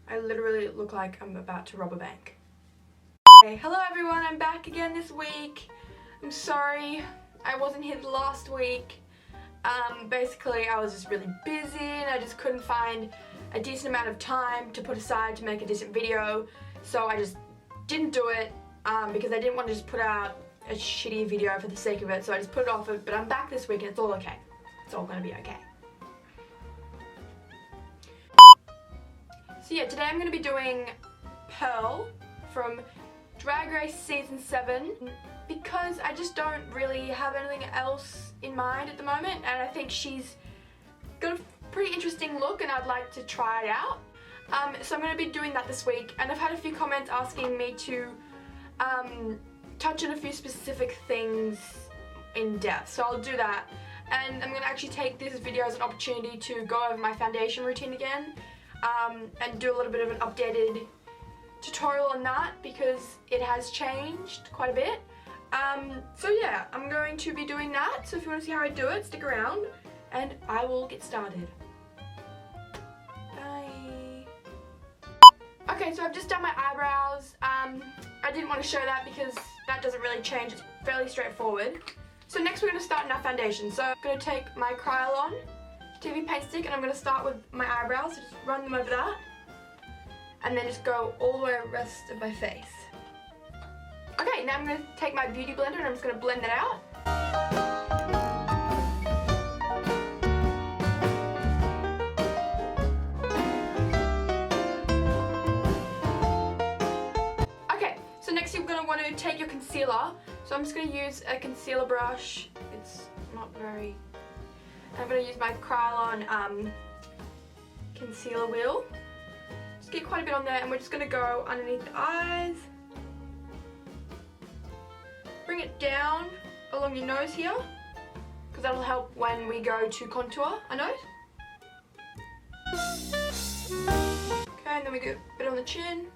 I literally look like I'm about to rob a bank. Okay, hello everyone, I'm back again this week. I'm sorry I wasn't here last week. Basically I was just really busy and I just couldn't find a decent amount of time to put aside to make a decent video. So I just didn't do it because I didn't want to just put out a shitty video for the sake of it. So I just put it off, but I'm back this week and it's all okay. It's all gonna be okay. So yeah, today I'm going to be doing Pearl from Drag Race Season 7 because I just don't really have anything else in mind at the moment, and I think she's got a pretty interesting look and I'd like to try it out. So I'm going to be doing that this week, and I've had a few comments asking me to touch on a few specific things in depth, so I'll do that. And I'm going to actually take this video as an opportunity to go over my foundation routine again. And do a little bit of an updated tutorial on that because it has changed quite a bit. So yeah, I'm going to be doing that, so if you want to see how I do it, stick around and I will get started. Bye. Okay, so I've just done my eyebrows. I didn't want to show that because that doesn't really change, it's fairly straightforward. So next we're going to start in our foundation. So I'm going to take my Kryolan TV paint stick and I'm going to start with my eyebrows, so just run them over that and then just go all the way the rest of my face. Okay, now I'm going to take my beauty blender and I'm just going to blend that out. Okay, so next you're going to want to take your concealer. So I'm just going to use a concealer brush. It's not very... I'm going to use my Kryolan concealer wheel. Just get quite a bit on there and we're just going to go underneath the eyes. Bring it down along your nose here because that'll help when we go to contour our nose. Okay, and then we get a bit on the chin.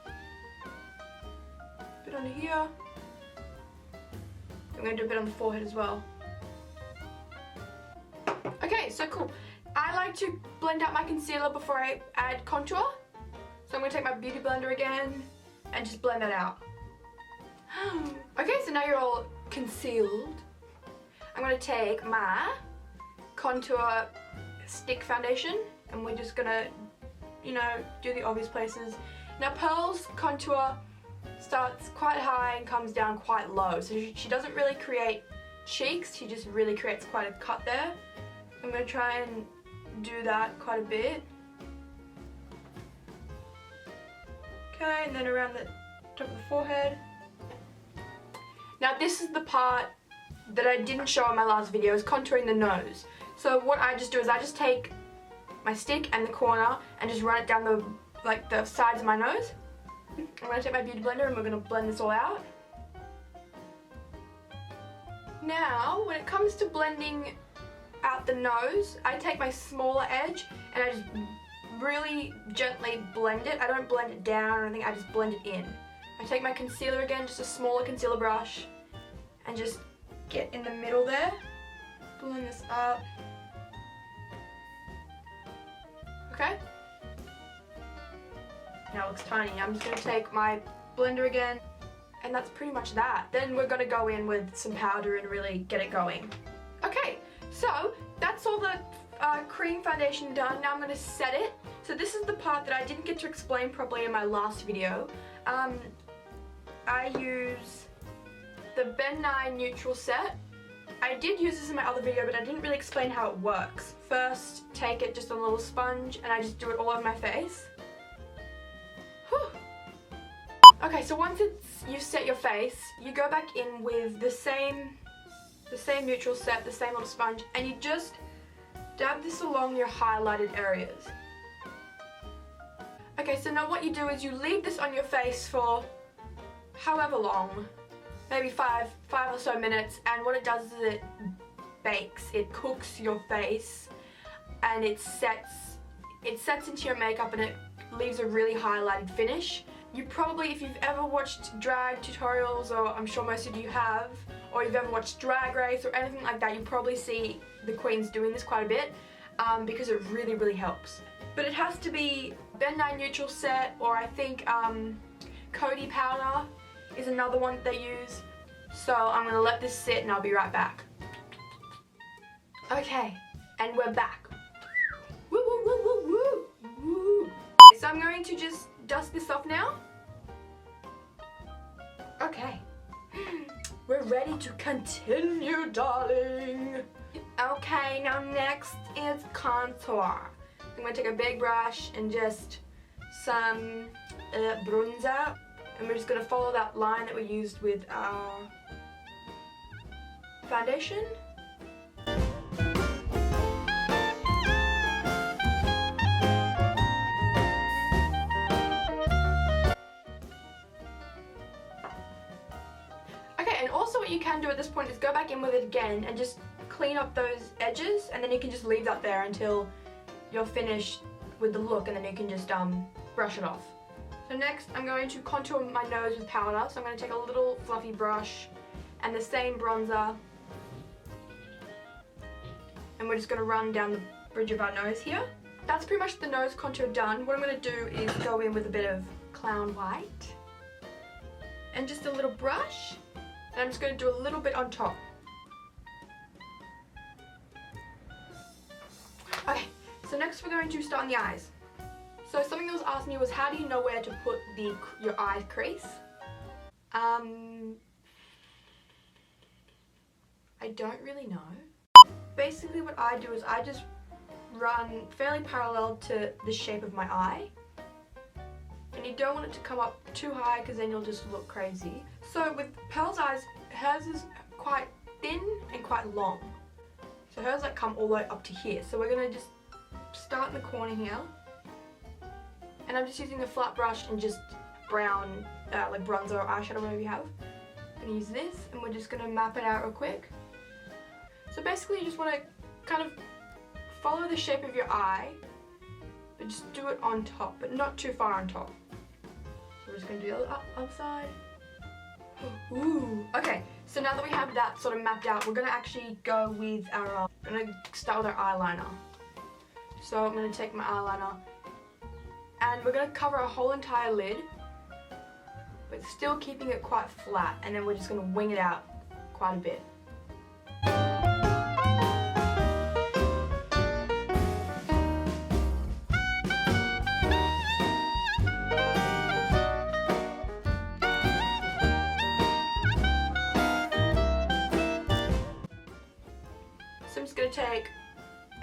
A bit under here. I'm going to do a bit on the forehead as well. Okay, so cool. I like to blend out my concealer before I add contour. So I'm going to take my beauty blender again and just blend that out. Okay, so now you're all concealed. I'm going to take my contour stick foundation and we're just going to, you know, do the obvious places. Now Pearl's contour starts quite high and comes down quite low. So she doesn't really create cheeks, she just really creates quite a cut there. I'm going to try and do that quite a bit. Okay, and then around the top of the forehead. Now this is the part that I didn't show in my last video, is contouring the nose. So what I just do is I just take my stick and the corner and just run it down the sides of my nose. I'm going to take my beauty blender and we're going to blend this all out. Now, when it comes to blending out the nose, I take my smaller edge and I just really gently blend it. I don't blend it down or anything, I just blend it in. I take my concealer again, just a smaller concealer brush, and just get in the middle there. Blend this up. Okay? Now it looks tiny. I'm just going to take my blender again, and that's pretty much that. Then we're going to go in with some powder and really get it going. Okay, so that's all the cream foundation done. Now I'm going to set it. So this is the part that I didn't get to explain properly in my last video. I use the Nye Neutral Set. I did use this in my other video, but I didn't really explain how it works. First, take it just on a little sponge and I just do it all over my face. Whew. Okay, so once you've set your face, you go back in with the same neutral set, the same little sponge, and you just dab this along your highlighted areas. Okay, so now what you do is you leave this on your face for however long, maybe five or so minutes, and what it does is it bakes, it cooks your face, and it sets into your makeup and it leaves a really highlighted finish. You probably, if you've ever watched drag tutorials, or I'm sure most of you have, or you've ever watched Drag Race or anything like that, you probably see the queens doing this quite a bit because it really, really helps. But it has to be Nye Neutral Set, or I think Coty powder is another one that they use. So I'm going to let this sit and I'll be right back. Okay, and we're back. Woo, woo, woo, woo, woo, woo. So I'm going to just dust this off now. Okay, we're ready to continue, darling. Okay, now next is contour. I'm going to take a big brush and just some bronzer. And we're just going to follow that line that we used with our foundation. Okay, and also what you can do at this point is go back in with it again and just clean up those edges, and then you can just leave that there until you're finished with the look, and then you can just brush it off. So next I'm going to contour my nose with powder. So I'm going to take a little fluffy brush and the same bronzer, and we're just going to run down the bridge of our nose here. That's pretty much the nose contour done. What I'm going to do is go in with a bit of clown white and just a little brush, and I'm just going to do a little bit on top. Okay, so next we're going to start on the eyes. So something that was asked me was, how do you know where to put your eye crease? I don't really know. Basically what I do is I just run fairly parallel to the shape of my eye. And you don't want it to come up too high because then you'll just look crazy. So with Pearl's eyes, hers is quite thin and quite long. So hers like come all the way up to here. So we're going to just start in the corner here. And I'm just using a flat brush and just brown, like bronzer or eyeshadow, whatever you have. I'm going to use this, and we're just going to map it out real quick. So basically you just want to kind of follow the shape of your eye, but just do it on top, but not too far on top. So we're just going to do the other side. Ooh, okay, so now that we have that sort of mapped out, we're going to actually go with our, we're going to start with our eyeliner. So I'm going to take my eyeliner, and we're going to cover a whole entire lid, but still keeping it quite flat, and then we're just going to wing it out quite a bit. So I'm just going to take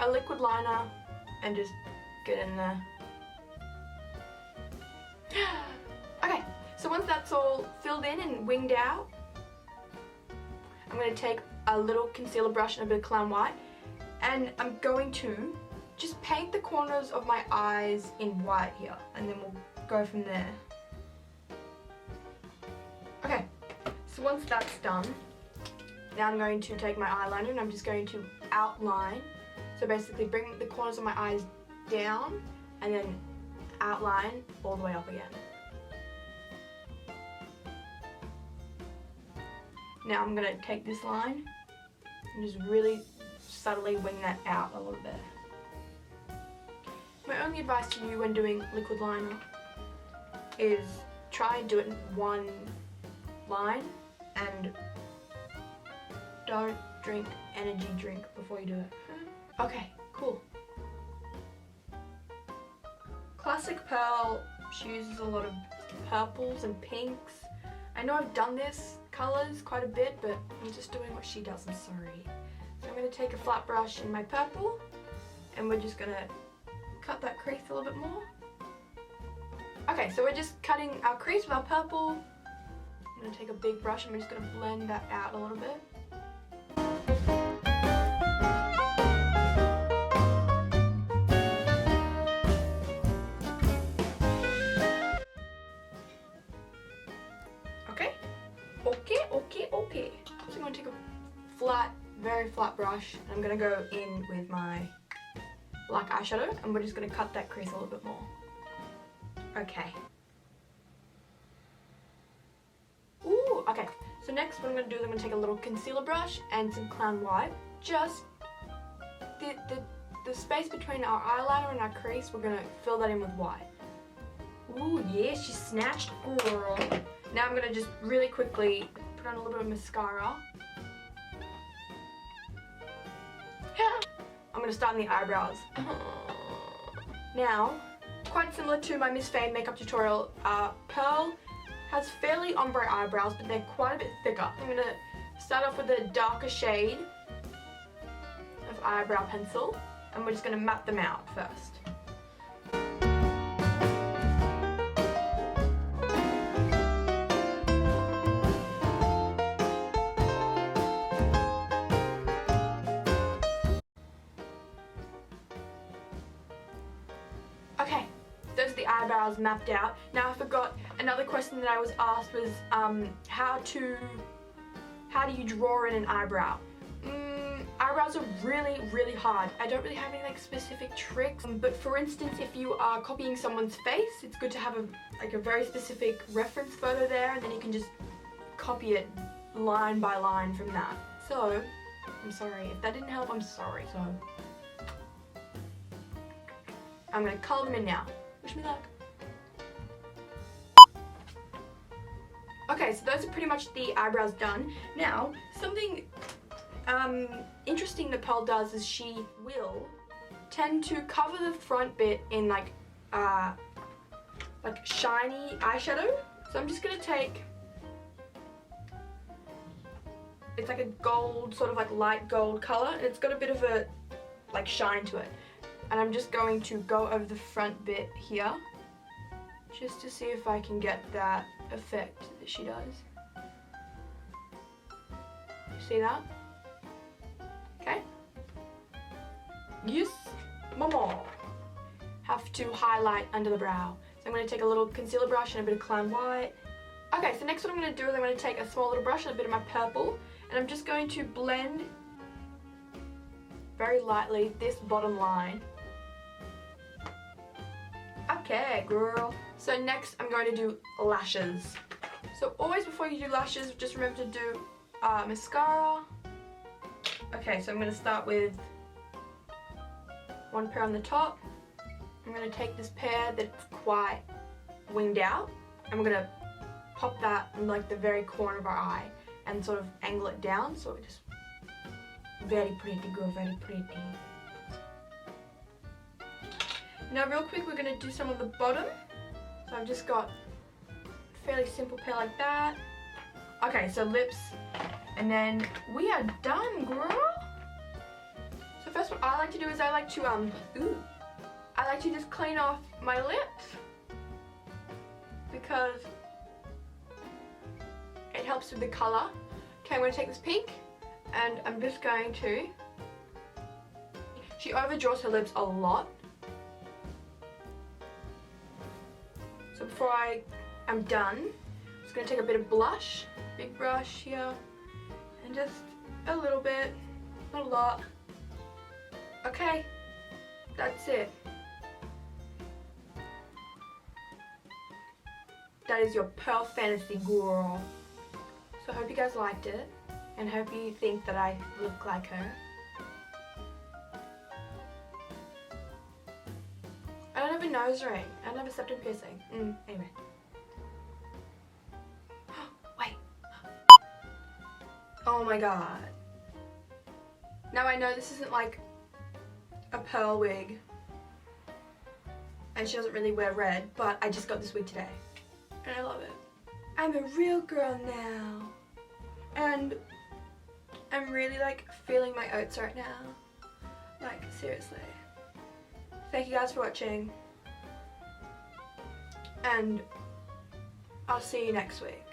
a liquid liner and just get in there. Okay, so once that's all filled in and winged out, I'm going to take a little concealer brush and a bit of clown white, and I'm going to just paint the corners of my eyes in white here, and then we'll go from there. Okay, so once that's done, now I'm going to take my eyeliner and I'm just going to outline. So basically bring the corners of my eyes down and then outline all the way up again. Now I'm going to take this line and just really subtly wing that out a little bit. My only advice to you when doing liquid liner is try and do it in one line, and don't drink energy drink before you do it. Okay, cool. Classic Pearl, she uses a lot of purples and pinks. I know I've done this colours quite a bit, but I'm just doing what she does, I'm sorry. So I'm going to take a flat brush in my purple, and we're just going to cut that crease a little bit more. Okay, so we're just cutting our crease with our purple. I'm going to take a big brush and we're just going to blend that out a little bit. Okay. So I'm going to take a flat, very flat brush, and I'm going to go in with my black eyeshadow, and we're just going to cut that crease a little bit more. Okay. Ooh, okay. So next what I'm going to do is I'm going to take a little concealer brush and some clown white. Just the the space between our eyeliner and our crease, we're gonna fill that in with white. Ooh, yeah, she snatched, girl. Now I'm gonna just really quickly put on a little bit of mascara. I'm gonna start on the eyebrows. Now, quite similar to my Miss Fame makeup tutorial, Pearl has fairly ombre eyebrows, but they're quite a bit thicker. I'm gonna start off with a darker shade of eyebrow pencil, and we're just gonna map them out first. Okay, those are the eyebrows mapped out. Now I forgot, another question that I was asked was how do you draw in an eyebrow? Eyebrows are really, really hard. I don't really have any like specific tricks, but for instance, if you are copying someone's face, it's good to have a very specific reference photo there, and then you can just copy it line by line from that. So, I'm sorry. If that didn't help, I'm sorry. So, I'm gonna color them in now. Wish me luck. Okay, so those are pretty much the eyebrows done. Now, something interesting that Pearl does is she will tend to cover the front bit in like shiny eyeshadow. So I'm just gonna take, it's like a gold, sort of like light gold color, and it's got a bit of a like shine to it. And I'm just going to go over the front bit here, just to see if I can get that effect that she does. You see that? Okay. Yes, mama. Have to highlight under the brow. So I'm going to take a little concealer brush and a bit of Clown White. Okay, so next what I'm going to do is I'm going to take a small little brush and a bit of my purple, and I'm just going to blend very lightly this bottom line. Okay, girl. So next I'm going to do lashes. So always before you do lashes, just remember to do mascara. Okay, so I'm going to start with one pair on the top. I'm going to take this pair that's quite winged out, and we're going to pop that in like the very corner of our eye and sort of angle it down, so it just very pretty, girl, very pretty. Now real quick, we're going to do some of the bottom. So I've just got a fairly simple pair like that. Okay, so lips, and then we are done, girl. So first what I like to do is I like to just clean off my lips, because it helps with the colour. Okay, I'm going to take this pink, and I'm just going to, she overdraws her lips a lot. So before I'm done, I'm just going to take a bit of blush, big brush here, and just a little bit, not a lot. Okay, that's it. That is your Pearl Fantasy girl. So I hope you guys liked it, and hope you think that I look like her. I don't have a nose ring. I don't have a septum piercing. Anyway. Wait. Oh my god. Now I know this isn't like a pearl wig, and she doesn't really wear red, but I just got this wig today, and I love it. I'm a real girl now, and I'm really like feeling my oats right now. Like, seriously. Thank you guys for watching, and I'll see you next week.